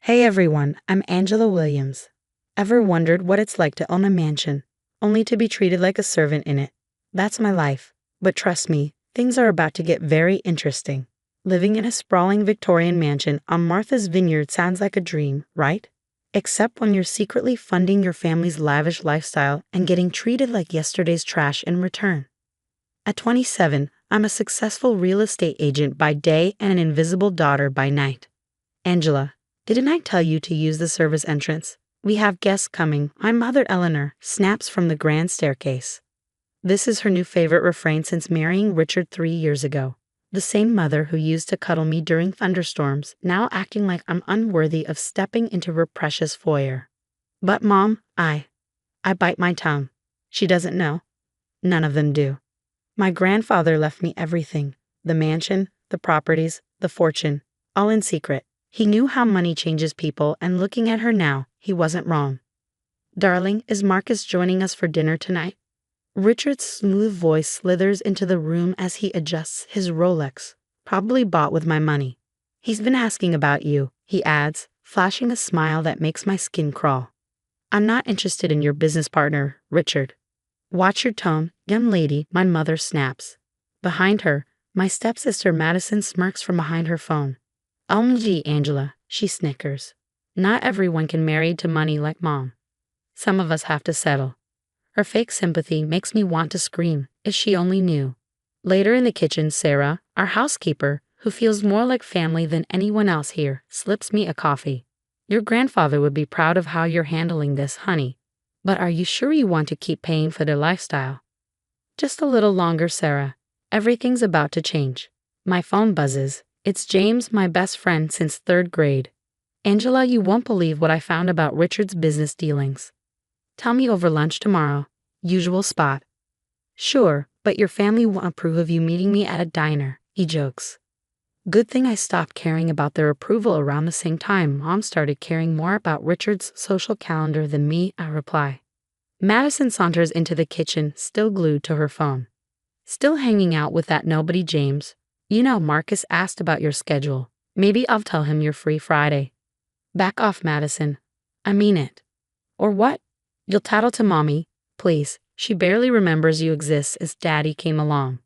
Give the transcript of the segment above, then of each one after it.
Hey everyone, I'm Angela Williams. Ever wondered what it's like to own a mansion, only to be treated like a servant in it? That's my life. But trust me, things are about to get very interesting. Living in a sprawling Victorian mansion on Martha's Vineyard sounds like a dream, right? Except when you're secretly funding your family's lavish lifestyle and getting treated like yesterday's trash in return. At 27, I'm a successful real estate agent by day and an invisible daughter by night. Angela, didn't I tell you to use the service entrance? We have guests coming. My mother, Eleanor, snaps from the grand staircase. This is her new favorite refrain since marrying Richard 3 years ago. The same mother who used to cuddle me during thunderstorms, now acting like I'm unworthy of stepping into her precious foyer. But Mom, I bite my tongue. She doesn't know. None of them do. My grandfather left me everything. The mansion, the properties, the fortune, all in secret. He knew how money changes people, and looking at her now, he wasn't wrong. Darling, is Marcus joining us for dinner tonight? Richard's smooth voice slithers into the room as he adjusts his Rolex, probably bought with my money. He's been asking about you, he adds, flashing a smile that makes my skin crawl. I'm not interested in your business partner, Richard. Watch your tone, young lady, my mother snaps. Behind her, my stepsister Madison smirks from behind her phone. OMG, Angela, she snickers. Not everyone can marry to money like Mom. Some of us have to settle. Her fake sympathy makes me want to scream, if she only knew. Later in the kitchen, Sarah, our housekeeper, who feels more like family than anyone else here, slips me a coffee. Your grandfather would be proud of how you're handling this, honey. But are you sure you want to keep paying for their lifestyle? Just a little longer, Sarah. Everything's about to change. My phone buzzes. It's James, my best friend since 3rd grade. Angela, you won't believe what I found about Richard's business dealings. Tell me over lunch tomorrow. Usual spot. Sure, but your family won't approve of you meeting me at a diner, he jokes. Good thing I stopped caring about their approval around the same time Mom started caring more about Richard's social calendar than me, I reply. Madison saunters into the kitchen, still glued to her phone. Still hanging out with that nobody James. You know, Marcus asked about your schedule. Maybe I'll tell him you're free Friday. Back off, Madison. I mean it. Or what? You'll tattle to Mommy, please. She barely remembers you exist as Daddy came along.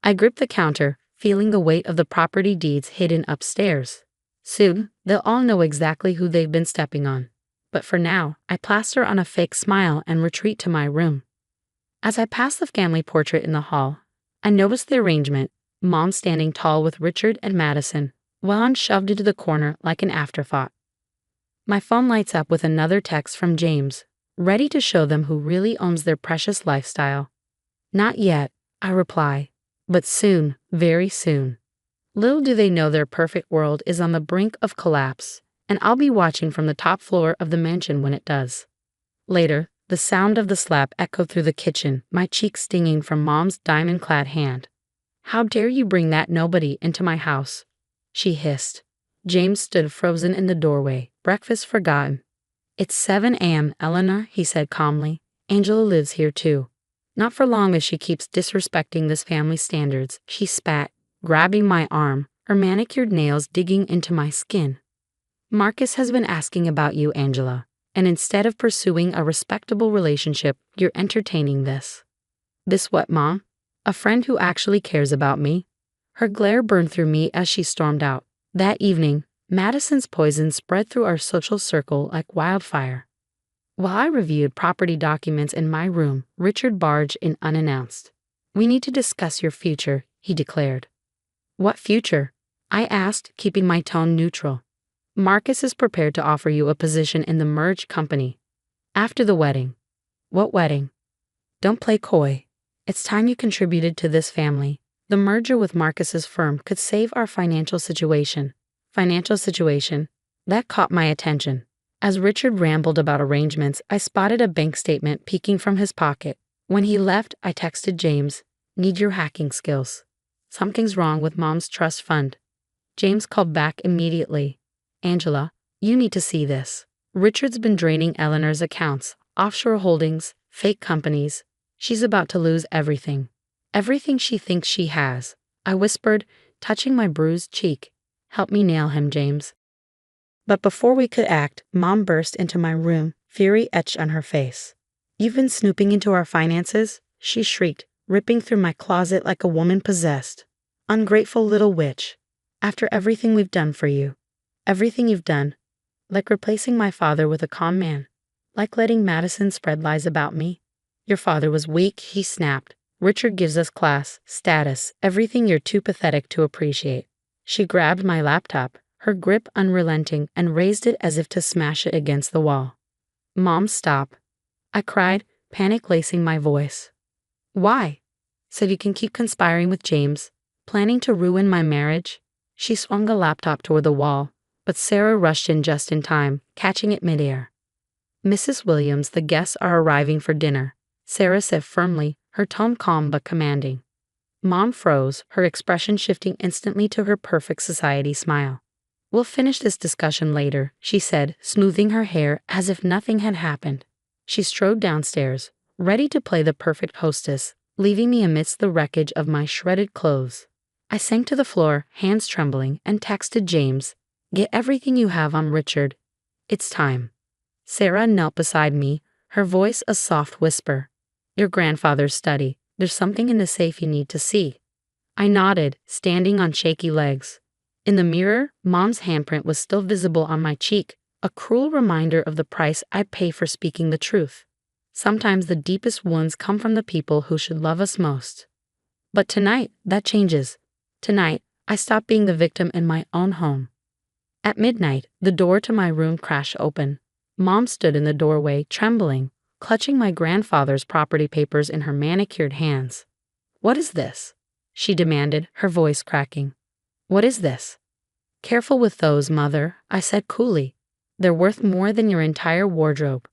I grip the counter, feeling the weight of the property deeds hidden upstairs. Soon, they'll all know exactly who they've been stepping on. But for now, I plaster on a fake smile and retreat to my room. As I pass the family portrait in the hall, I notice the arrangement. Mom standing tall with Richard and Madison, while I'm shoved into the corner like an afterthought. My phone lights up with another text from James, ready to show them who really owns their precious lifestyle. Not yet, I reply, but soon, very soon. Little do they know their perfect world is on the brink of collapse, and I'll be watching from the top floor of the mansion when it does. Later, the sound of the slap echoed through the kitchen, my cheek stinging from Mom's diamond-clad hand. How dare you bring that nobody into my house? She hissed. James stood frozen in the doorway, breakfast forgotten. It's 7 a.m., Eleanor, he said calmly. Angela lives here too. Not for long if she keeps disrespecting this family's standards, she spat, grabbing my arm, her manicured nails digging into my skin. Marcus has been asking about you, Angela, and instead of pursuing a respectable relationship, you're entertaining this. This what, Mom? A friend who actually cares about me? Her glare burned through me as she stormed out. That evening, Madison's poison spread through our social circle like wildfire. While I reviewed property documents in my room, Richard barged in unannounced. We need to discuss your future, he declared. What future? I asked, keeping my tone neutral. Marcus is prepared to offer you a position in the merged company. After the wedding. What wedding? Don't play coy. It's time you contributed to this family. The merger with Marcus's firm could save our financial situation. Financial situation? That caught my attention. As Richard rambled about arrangements, I spotted a bank statement peeking from his pocket. When he left, I texted James, "Need your hacking skills. Something's wrong with Mom's trust fund." James called back immediately. Angela, you need to see this. Richard's been draining Eleanor's accounts, offshore holdings, fake companies. She's about to lose everything. Everything she thinks she has. I whispered, touching my bruised cheek. Help me nail him, James. But before we could act, Mom burst into my room, fury etched on her face. "You've been snooping into our finances?" she shrieked, ripping through my closet like a woman possessed. "Ungrateful little witch. After everything we've done for you. Everything you've done. Like replacing my father with a calm man. Like letting Madison spread lies about me. Your father was weak," he snapped. "Richard gives us class, status, everything you're too pathetic to appreciate." She grabbed my laptop, her grip unrelenting, and raised it as if to smash it against the wall. "Mom, stop," I cried, panic lacing my voice. "Why?" "So you can keep conspiring with James, planning to ruin my marriage." She swung the laptop toward the wall, but Sarah rushed in just in time, catching it midair. "Mrs. Williams, the guests are arriving for dinner," Sarah said firmly, her tone calm but commanding. Mom froze, her expression shifting instantly to her perfect society smile. "We'll finish this discussion later," she said, smoothing her hair as if nothing had happened. She strode downstairs, ready to play the perfect hostess, leaving me amidst the wreckage of my shredded clothes. I sank to the floor, hands trembling, and texted James, "Get everything you have on Richard. It's time." Sarah knelt beside me, her voice a soft whisper. "Your grandfather's study. There's something in the safe you need to see." I nodded, standing on shaky legs. In the mirror, Mom's handprint was still visible on my cheek, a cruel reminder of the price I pay for speaking the truth. Sometimes the deepest wounds come from the people who should love us most. But tonight, that changes. Tonight, I stop being the victim in my own home. At midnight, the door to my room crashed open. Mom stood in the doorway, trembling, clutching my grandfather's property papers in her manicured hands. "What is this?" she demanded, her voice cracking. "What is this?" "Careful with those, Mother," I said coolly. "They're worth more than your entire wardrobe."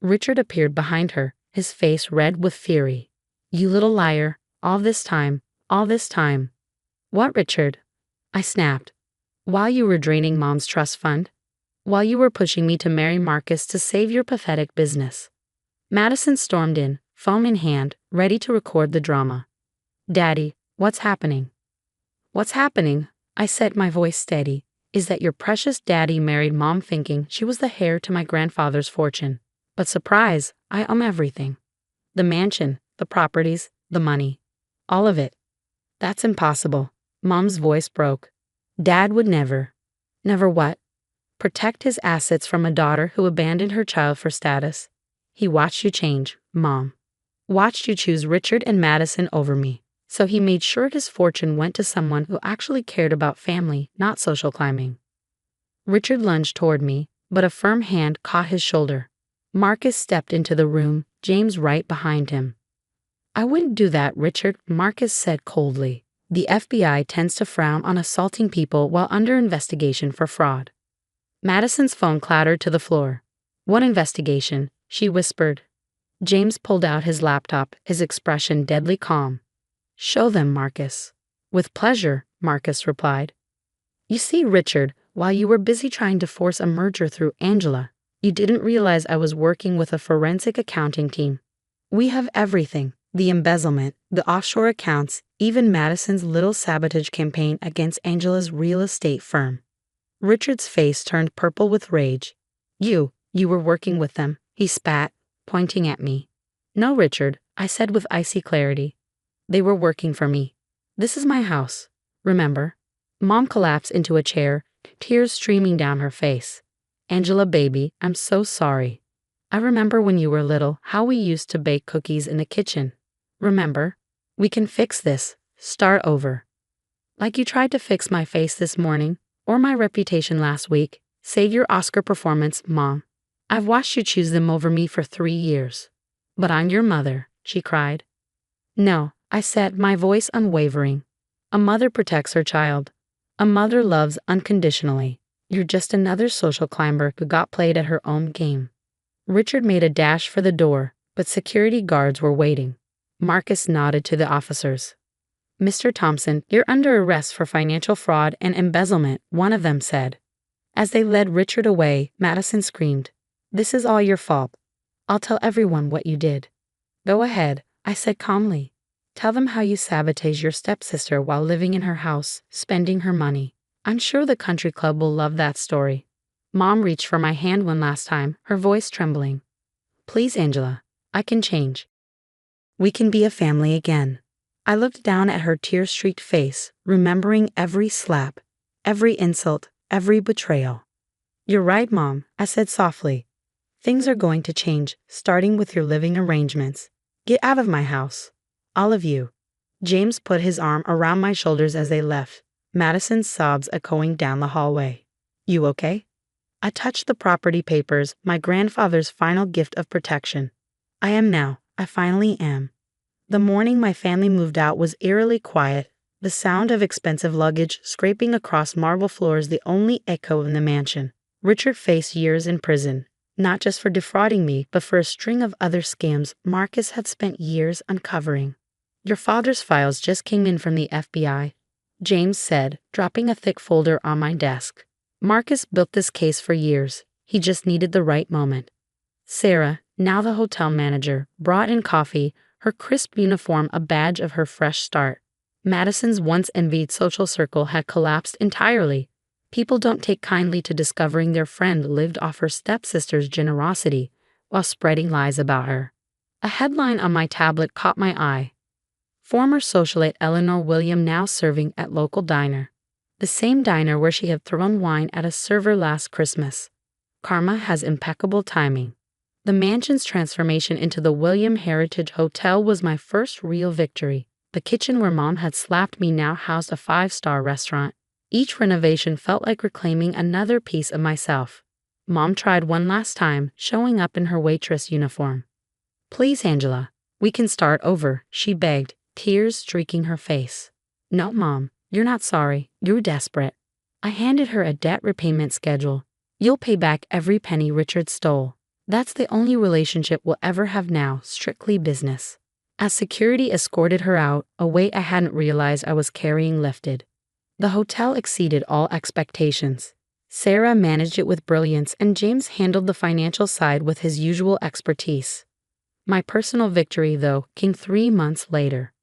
Richard appeared behind her, his face red with fury. "You little liar, all this time, all this time." "What, Richard?" I snapped. "While you were draining Mom's trust fund? While you were pushing me to marry Marcus to save your pathetic business?" Madison stormed in, phone in hand, ready to record the drama. "Daddy, what's happening?" "What's happening?" I said, my voice steady, "is that your precious daddy married Mom thinking she was the heir to my grandfather's fortune. But surprise, I own everything. The mansion, the properties, the money. All of it." "That's impossible." Mom's voice broke. "Dad would never." "Never what?" "Protect his assets from a daughter who abandoned her child for status. He watched you change, Mom. Watched you choose Richard and Madison over me. So he made sure his fortune went to someone who actually cared about family, not social climbing." Richard lunged toward me, but a firm hand caught his shoulder. Marcus stepped into the room, James right behind him. "I wouldn't do that, Richard," Marcus said coldly. "The FBI tends to frown on assaulting people while under investigation for fraud." Madison's phone clattered to the floor. "What investigation?" she whispered. James pulled out his laptop, his expression deadly calm. "Show them, Marcus." "With pleasure," Marcus replied. "You see, Richard, while you were busy trying to force a merger through Angela, you didn't realize I was working with a forensic accounting team. We have everything, the embezzlement, the offshore accounts, even Madison's little sabotage campaign against Angela's real estate firm." Richard's face turned purple with rage. You were working with them," he spat, pointing at me. "No, Richard," I said with icy clarity. "They were working for me. This is my house. Remember?" Mom collapsed into a chair, tears streaming down her face. "Angela, baby, I'm so sorry. I remember when you were little how we used to bake cookies in the kitchen. Remember? We can fix this. Start over. Like you tried to fix my face this morning, or my reputation last week. Save your Oscar performance, Mom. I've watched you choose them over me for 3 years. But I'm your mother," she cried. "No," I said, my voice unwavering. "A mother protects her child. A mother loves unconditionally. You're just another social climber who got played at her own game." Richard made a dash for the door, but security guards were waiting. Marcus nodded to the officers. "Mr. Thompson, you're under arrest for financial fraud and embezzlement," one of them said. As they led Richard away, Madison screamed, "This is all your fault. I'll tell everyone what you did." "Go ahead," I said calmly. "Tell them how you sabotaged your stepsister while living in her house, spending her money. I'm sure the country club will love that story." Mom reached for my hand one last time, her voice trembling. Please, Angela, I can change. We can be a family again. I looked down at her tear-streaked face, remembering every slap, every insult, every betrayal. You're right, Mom, I said softly. Things are going to change, starting with your living arrangements. Get out of my house. All of you. James put his arm around my shoulders as they left, Madison's sobs echoing down the hallway. You okay? I touched the property papers, my grandfather's final gift of protection. I am now. I finally am. The morning my family moved out was eerily quiet, the sound of expensive luggage scraping across marble floors the only echo in the mansion. Richard faced years in prison, not just for defrauding me, but for a string of other scams Marcus had spent years uncovering. Your father's files just came in from the FBI, James said, dropping a thick folder on my desk. Marcus built this case for years. He just needed the right moment. Sarah, now the hotel manager, brought in coffee, her crisp uniform a badge of her fresh start. Madison's once envied social circle had collapsed entirely. People don't take kindly to discovering their friend lived off her stepsister's generosity while spreading lies about her. A headline on my tablet caught my eye. Former socialite Eleanor William now serving at local diner. The same diner where she had thrown wine at a server last Christmas. Karma has impeccable timing. The mansion's transformation into the William Heritage Hotel was my first real victory. The kitchen where Mom had slapped me now housed a 5-star restaurant. Each renovation felt like reclaiming another piece of myself. Mom tried one last time, showing up in her waitress uniform. Please, Angela, we can start over, she begged, tears streaking her face. No, Mom, you're not sorry, you're desperate. I handed her a debt repayment schedule. You'll pay back every penny Richard stole. That's the only relationship we'll ever have now, strictly business. As security escorted her out, a weight I hadn't realized I was carrying lifted. The hotel exceeded all expectations. Sarah managed it with brilliance and James handled the financial side with his usual expertise. My personal victory, though, came 3 months later.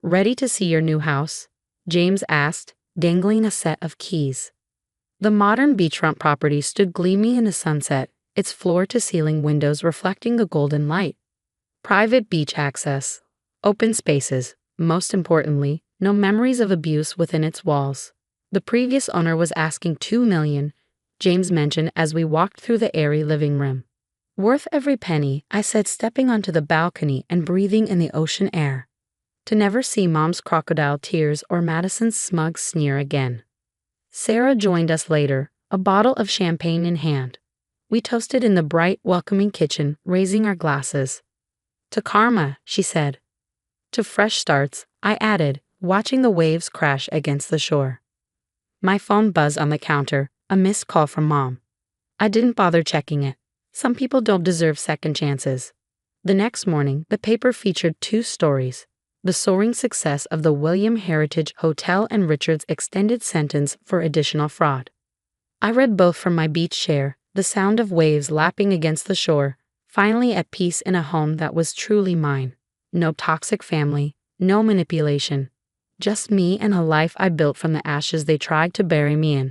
Ready to see your new house? James asked, dangling a set of keys. The modern beachfront property stood gleaming in the sunset, its floor-to-ceiling windows reflecting a golden light. Private beach access, open spaces, most importantly, no memories of abuse within its walls. The previous owner was asking $2 million, James mentioned as we walked through the airy living room. Worth every penny, I said, stepping onto the balcony and breathing in the ocean air. To never see Mom's crocodile tears or Madison's smug sneer again. Sarah joined us later, a bottle of champagne in hand. We toasted in the bright, welcoming kitchen, raising our glasses. To karma, she said. To fresh starts, I added, watching the waves crash against the shore. My phone buzzed on the counter, a missed call from Mom. I didn't bother checking it. Some people don't deserve second chances. The next morning, the paper featured 2 stories. The soaring success of the William Heritage Hotel and Richard's extended sentence for additional fraud. I read both from my beach chair, the sound of waves lapping against the shore, finally at peace in a home that was truly mine. No toxic family, no manipulation. Just me and a life I built from the ashes they tried to bury me in.